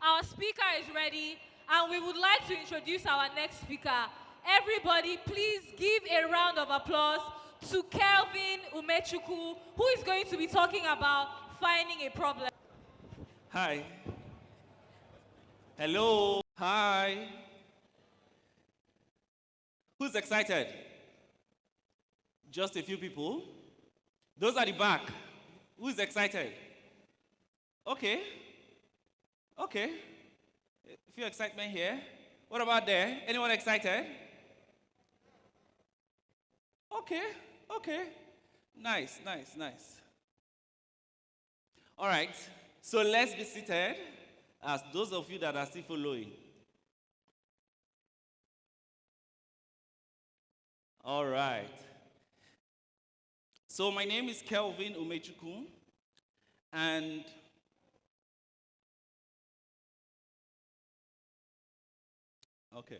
Our speaker is ready, and we would like to introduce our next speaker. Everybody, please give a round of applause to Kelvin Umechukwu, who is going to be talking about finding a problem. Hi. Hello. Hi. Who's excited? Just a few people. Those at the back. Who's excited? Okay. Okay. A few excitement here. What about there? Anyone excited? Okay. Okay. Nice, nice, nice. All right. So let's be seated as those of you that are still following. All right. So my name is Kelvin Umechukwu, and okay.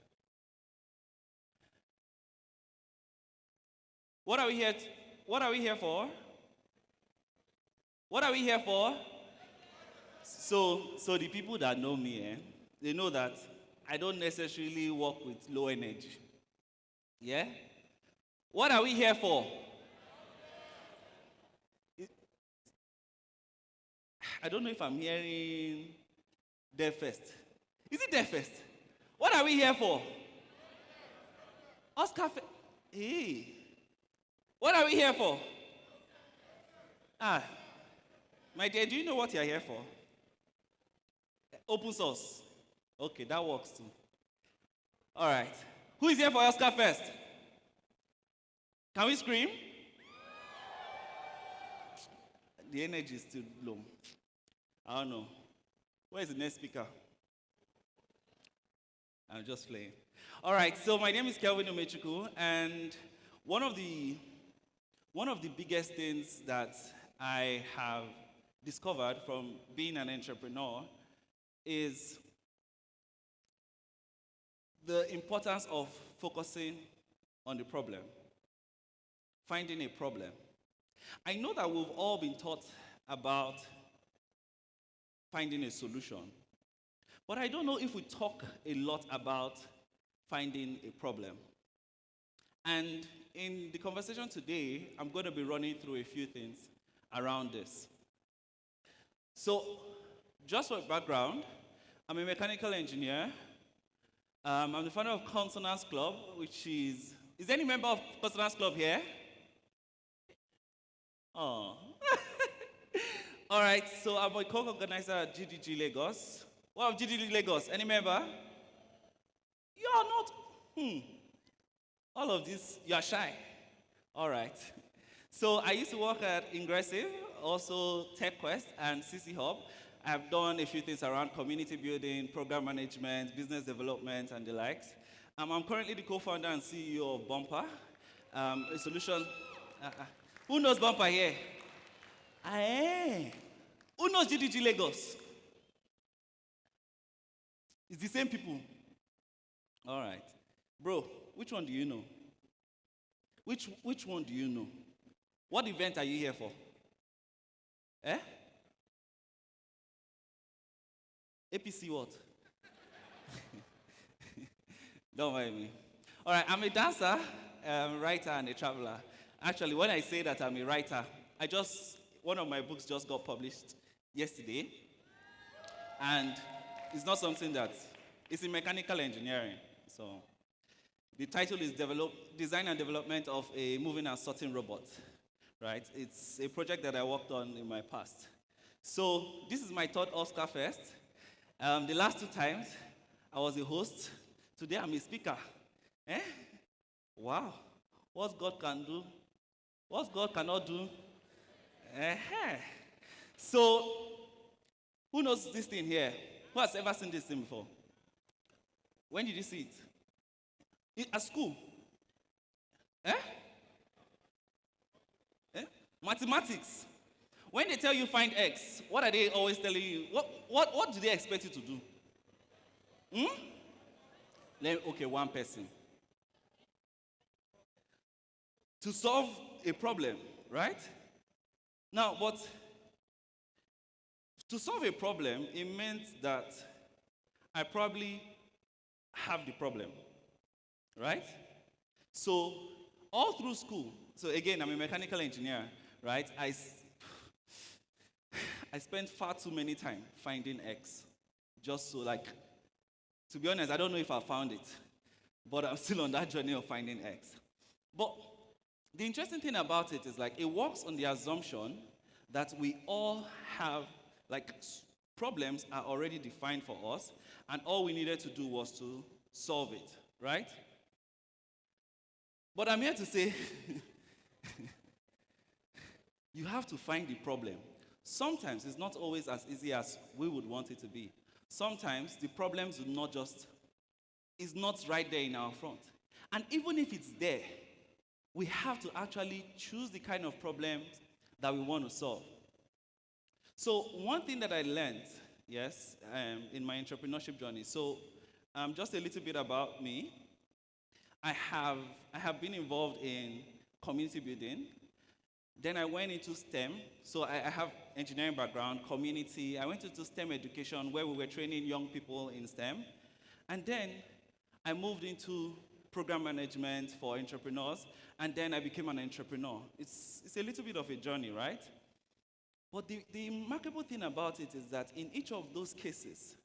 What are we here? What are we here for? What are we here for? So the people that know me, they know that I don't necessarily work with low energy. Yeah? What are we here for? I don't know if I'm hearing there first. Is it there first? What are we here for? Oscar. Hey. What are we here for? My dear, do you know what you're here for? Open source. Okay, that works too. All right. Who is here for Oscar first? Can we scream? The energy is still low. I don't know. Where is the next speaker? I'm just playing. All right, so my name is Kelvin Umechukwu, and one of the biggest things that I have discovered from being an entrepreneur is the importance of focusing on the problem, finding a problem. I know that we've all been taught about finding a solution, but I don't know if we talk a lot about finding a problem. And in the conversation today, I'm going to be running through a few things around this. So, just for background, I'm a mechanical engineer. I'm the founder of Consonance Club, which is there any member of Consonance Club here? Oh. All right, so I'm a co-organizer at GDG Lagos. What of GDG Lagos? Any member? You are not. All of this, you are shy. All right. So I used to work at Ingressive, also TechQuest and CC Hub. I've done a few things around community building, program management, business development, and the likes. I'm currently the co-founder and CEO of Bumper, a solution. Who knows Bumper here? Who knows GDG Lagos? It's the same people. All right. Bro, which one do you know? Which one do you know? What event are you here for? APC what? Don't worry me. All right, I'm a dancer, writer, and a traveler. Actually, when I say that I'm a writer, one of my books just got published yesterday, and it's not something it's in mechanical engineering. So the title is Design and Development of a Moving and Sorting Robot. Right? It's a project that I worked on in my past. So this is my third Oscar Fest. The last two times, I was a host. Today, I'm a speaker. Wow. What God can do, what God cannot do. So, who knows this thing here? Who has ever seen this thing before? When did you see it? At school? Mathematics. When they tell you find X, what are they always telling you? What do they expect you to do? Okay, one person. To solve a problem, right? Now, but to solve a problem, it meant that I probably have the problem, right? So, all through school, so again, I'm a mechanical engineer, right? I spent far too many time finding X. Just so, like, to be honest, I don't know if I found it, but I'm still on that journey of finding X. But the interesting thing about it is, like, it works on the assumption that we all have, like, problems are already defined for us, and all we needed to do was to solve it, right? But I'm here to say, you have to find the problem. Sometimes it's not always as easy as we would want it to be. Sometimes the problems will not just, is not right there in our front. And even if it's there, we have to actually choose the kind of problems that we want to solve. So one thing that I learned, yes, in my entrepreneurship journey, so just a little bit about me. I have been involved in community building. Then I went into STEM. So I have engineering background, community. I went into STEM education where we were training young people in STEM. And then I moved into program management for entrepreneurs. And then I became an entrepreneur. It's a little bit of a journey, right? But the remarkable thing about it is that in each of those cases,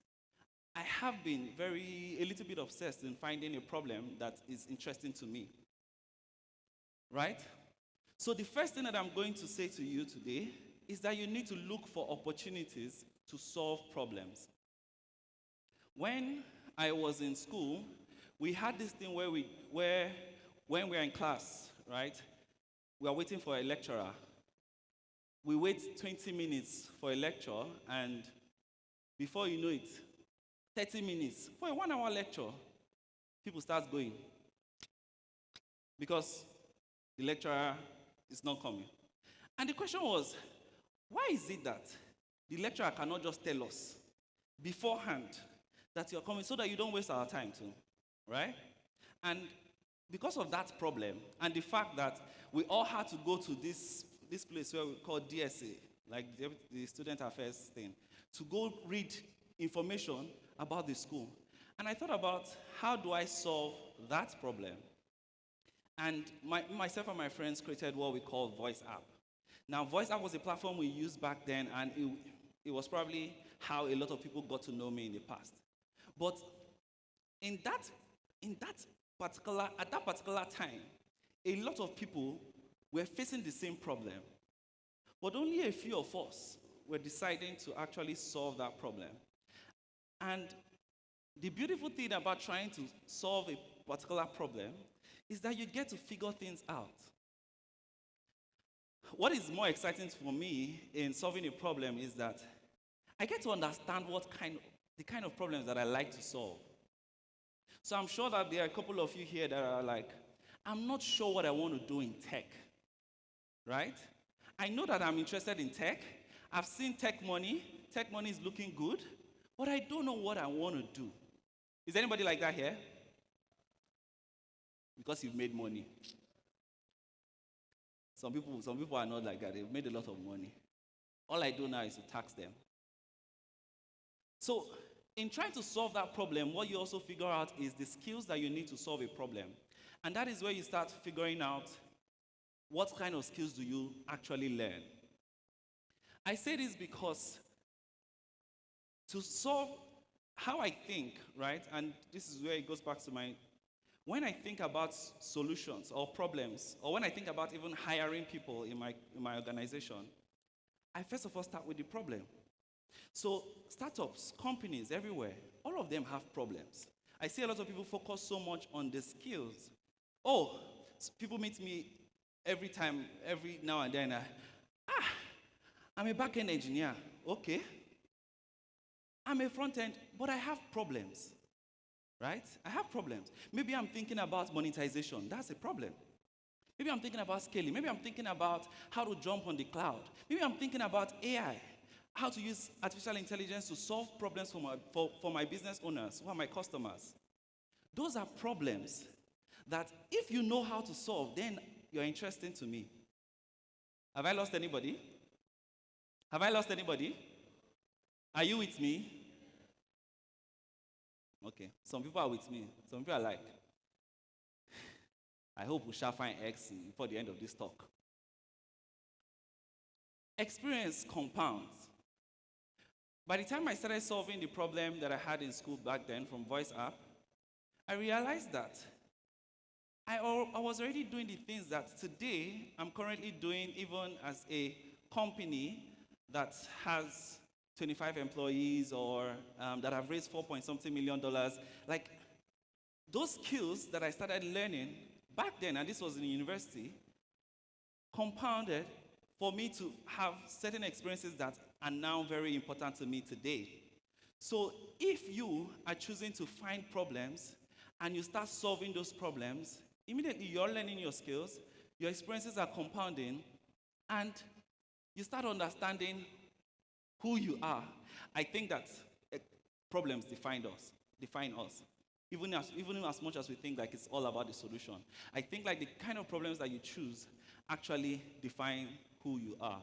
I have been a little bit obsessed in finding a problem that is interesting to me. Right? So the first thing that I'm going to say to you today is that you need to look for opportunities to solve problems. When I was in school, we had this thing where when we're in class, right, we are waiting for a lecturer. We wait 20 minutes for a lecture, and before you know it, 30 minutes for a 1 hour lecture, people start going because the lecturer is not coming. And the question was, why is it that the lecturer cannot just tell us beforehand that you're coming so that you don't waste our time too, right? And because of that problem and the fact that we all had to go to this place where we call DSA, like the student affairs thing, to go read information about the school. And I thought about, how do I solve that problem? And myself and my friends created what we call Voice App. Now, Voice App was a platform we used back then, and it was probably how a lot of people got to know me in the past. But at that particular time, a lot of people were facing the same problem. But only a few of us were deciding to actually solve that problem. And the beautiful thing about trying to solve a particular problem is that you get to figure things out. What is more exciting for me in solving a problem is that I get to understand the kind of problems that I like to solve. So I'm sure that there are a couple of you here that are like, I'm not sure what I want to do in tech, right? I know that I'm interested in tech. I've seen tech money. Tech money is looking good, but I don't know what I want to do. Is anybody like that here? Because you've made money. Some people are not like that. They've made a lot of money. All I do now is to tax them. So, in trying to solve that problem, what you also figure out is the skills that you need to solve a problem. And that is where you start figuring out what kind of skills do you actually learn. I say this because to solve how I think, right, and this is where it goes back to when I think about solutions or problems, or when I think about even hiring people in my organization, I first of all start with the problem. So startups, companies everywhere, all of them have problems. I see a lot of people focus so much on the skills. People meet me every now and then. I'm a back-end engineer. Okay. I'm a front-end, but I have problems. Right? I have problems. Maybe I'm thinking about monetization. That's a problem. Maybe I'm thinking about scaling. Maybe I'm thinking about how to jump on the cloud. Maybe I'm thinking about AI, how to use artificial intelligence to solve problems for my business owners, who are my customers. Those are problems that if you know how to solve, then you're interesting to me. Have I lost anybody? Have I lost anybody? Are you with me? Okay. Some people are with me. Some people are like, I hope we shall find X before the end of this talk. Experience compounds. By the time I started solving the problem that I had in school back then from voice app, I realized that I was already doing the things that today I'm currently doing even as a company that has 25 employees or that have raised 4 point something million dollars. Like those skills that I started learning back then, and this was in university, compounded for me to have certain experiences that are now very important to me today. So if you are choosing to find problems and you start solving those problems, immediately you're learning your skills, your experiences are compounding, and you start understanding who you are. I think that problems define us. Even as much as we think like it's all about the solution. I think like the kind of problems that you choose actually define who you are.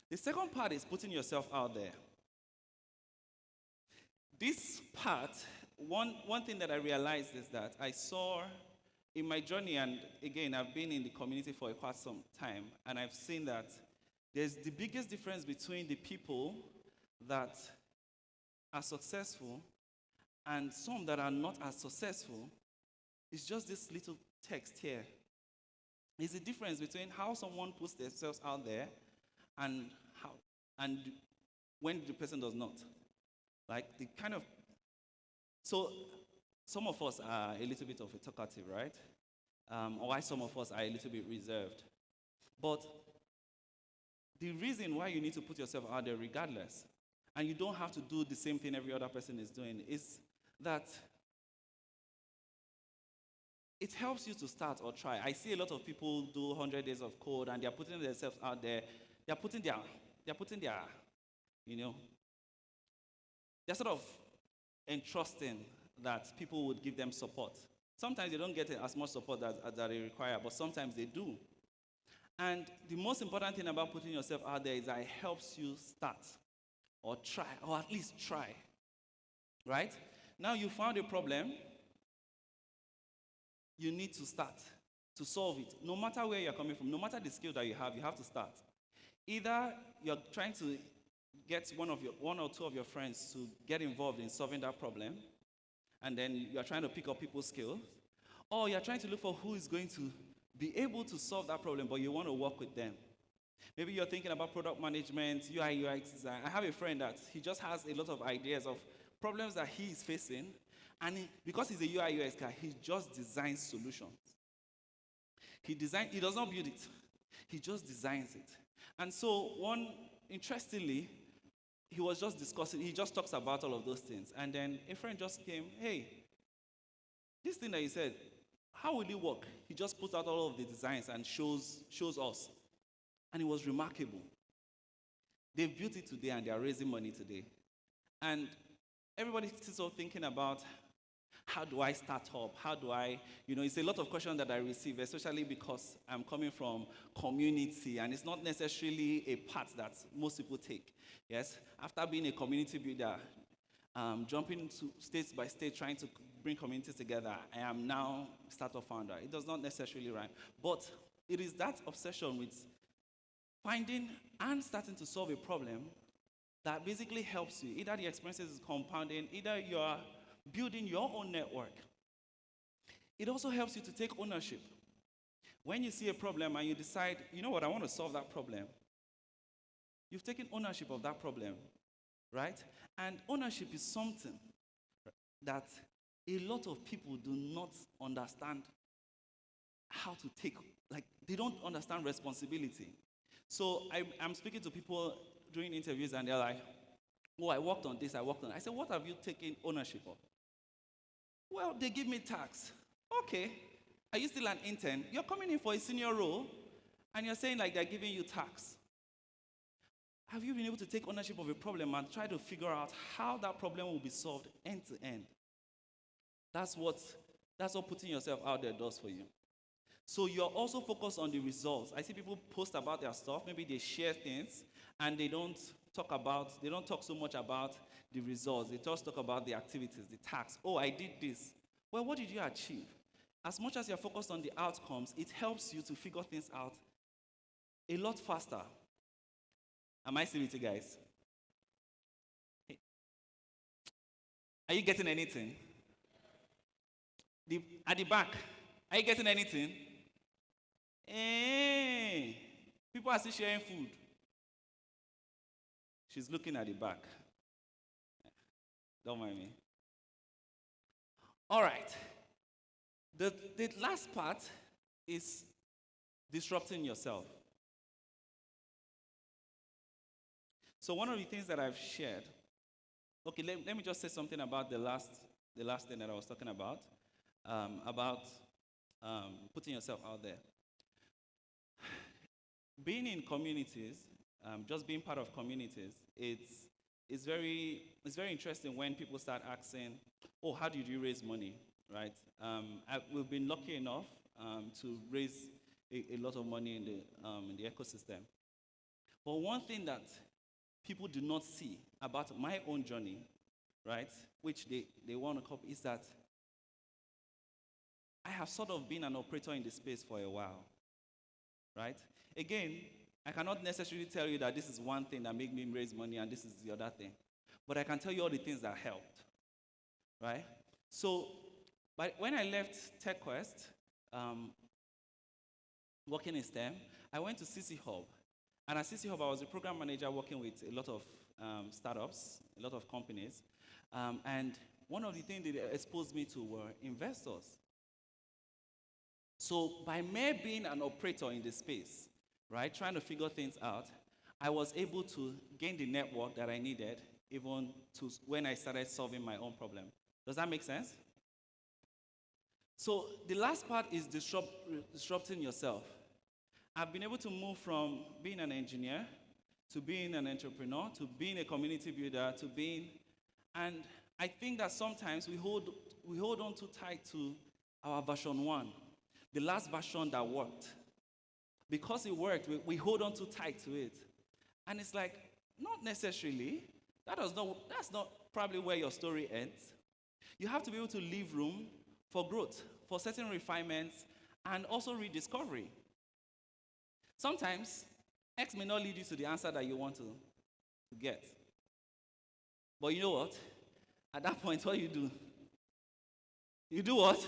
The second part is putting yourself out there. This part, one thing that I realized is that I saw in my journey, and again, I've been in the community for quite some time, and I've seen that there's the biggest difference between the people that are successful and some that are not as successful is just this little text here. It's the difference between how someone puts themselves out there and when the person does not. Like the kind of so some of us are a little bit of a talkative, right? Or why some of us are a little bit reserved. But the reason why you need to put yourself out there regardless, and you don't have to do the same thing every other person is doing, is that it helps you to start or try. I see a lot of people do 100 days of code and they're putting themselves out there. They're putting their, you know, they're sort of entrusting that people would give them support. Sometimes they don't get as much support as they require, but sometimes they do. And the most important thing about putting yourself out there is that it helps you start or try, or at least try, right? Now you found a problem, you need to start to solve it. No matter where you're coming from, no matter the skill that you have to start. Either you're trying to get one or two of your friends to get involved in solving that problem, and then you're trying to pick up people's skills, or you're trying to look for who is going to be able to solve that problem, but you want to work with them. Maybe you're thinking about product management, UI, UX design. I have a friend that he just has a lot of ideas of problems that he is facing, and because he's a UI, UX guy, he just designs solutions. He does not build it. He just designs it. And so interestingly, he just talks about all of those things. And then a friend just came, hey, this thing that he said, how will it work? He just put out all of the designs and shows us. And it was remarkable. They've built it today and they are raising money today. And everybody is still thinking about, how do I start up? How do I, it's a lot of questions that I receive, especially because I'm coming from community and it's not necessarily a path that most people take. Yes, after being a community builder, jumping to state by state, trying to bring communities together, I am now startup founder. It does not necessarily rhyme, but it is that obsession with finding and starting to solve a problem that basically helps you. Either the experiences is compounding, either you are building your own network. It also helps you to take ownership. When you see a problem and you decide, you know what, I want to solve that problem, you've taken ownership of that problem, right? And ownership is something that a lot of people do not understand how to take. Like, they don't understand responsibility. So I'm speaking to people during interviews and they're like, oh, I worked on this, I said, what have you taken ownership of? Well, they give me tasks. Okay. Are you still an intern? You're coming in for a senior role, and you're saying like they're giving you tasks. Have you been able to take ownership of a problem and try to figure out how that problem will be solved end to end? That's what putting yourself out there does for you. So you're also focused on the results. I see people post about their stuff. Maybe they share things, and they don't they don't talk so much about the results. They just talk about the activities, the tasks. Oh, I did this. Well, what did you achieve? As much as you're focused on the outcomes, it helps you to figure things out a lot faster. Am I still with you guys? Hey, are you getting anything? At the back, are you getting anything? Hey, people are still sharing food. She's looking at the back. Don't mind me. All right. The last part is disrupting yourself. So one of the things that I've shared, okay, let me just say something about the last thing that I was talking about putting yourself out there. Being in communities, just being part of communities, it's very interesting when people start asking, oh, how did you raise money, right? We've been lucky enough to raise a lot of money in the ecosystem. But one thing that people do not see about my own journey, right, which they want to copy, is that I have sort of been an operator in the space for a while, right? Again, I cannot necessarily tell you that this is one thing that made me raise money and this is the other thing. But I can tell you all the things that helped, right? So, when I left TechQuest, working in STEM, I went to CC Hub. And at CC Hub, I was a program manager working with a lot of startups, a lot of companies. And one of the things they exposed me to were investors. So by me being an operator in the space, right, trying to figure things out, I was able to gain the network that I needed even to when I started solving my own problem. Does that make sense? So the last part is disrupting yourself. I've been able to move from being an engineer to being an entrepreneur to being a community builder to being, and I think that sometimes we hold on too tight to our version 1, the last version that worked. Because it worked, we hold on too tight to it. And it's like, not necessarily. That's not probably where your story ends. You have to be able to leave room for growth, for certain refinements, and also rediscovery. Sometimes, X may not lead you to the answer that you want to get. But you know what? At that point, what do? You do what?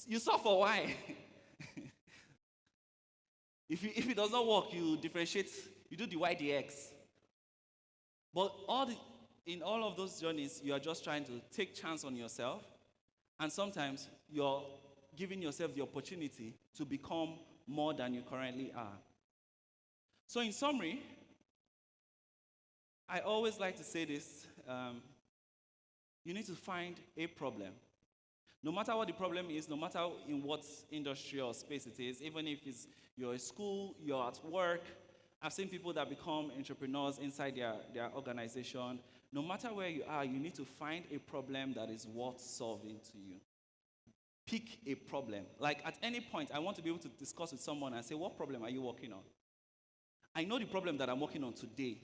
You suffer. Why? If it does not work, you differentiate, you do the Y, the X. But in all of those journeys, you are just trying to take chance on yourself, and sometimes you're giving yourself the opportunity to become more than you currently are. So in summary, I always like to say this, you need to find a problem. No matter what the problem is, no matter in what industry or space it is, even if you're at school, you're at work, I've seen people that become entrepreneurs inside their organization. No matter where you are, you need to find a problem that is worth solving to you. Pick a problem. Like at any point, I want to be able to discuss with someone and say, what problem are you working on? I know the problem that I'm working on today.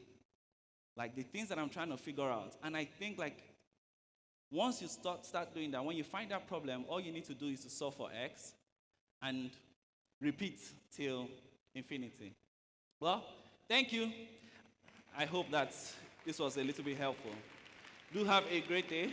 Like the things that I'm trying to figure out. And I think like once you start doing that, when you find that problem, all you need to do is to solve for X and repeat till infinity. Well, thank you. I hope that this was a little bit helpful. Do have a great day.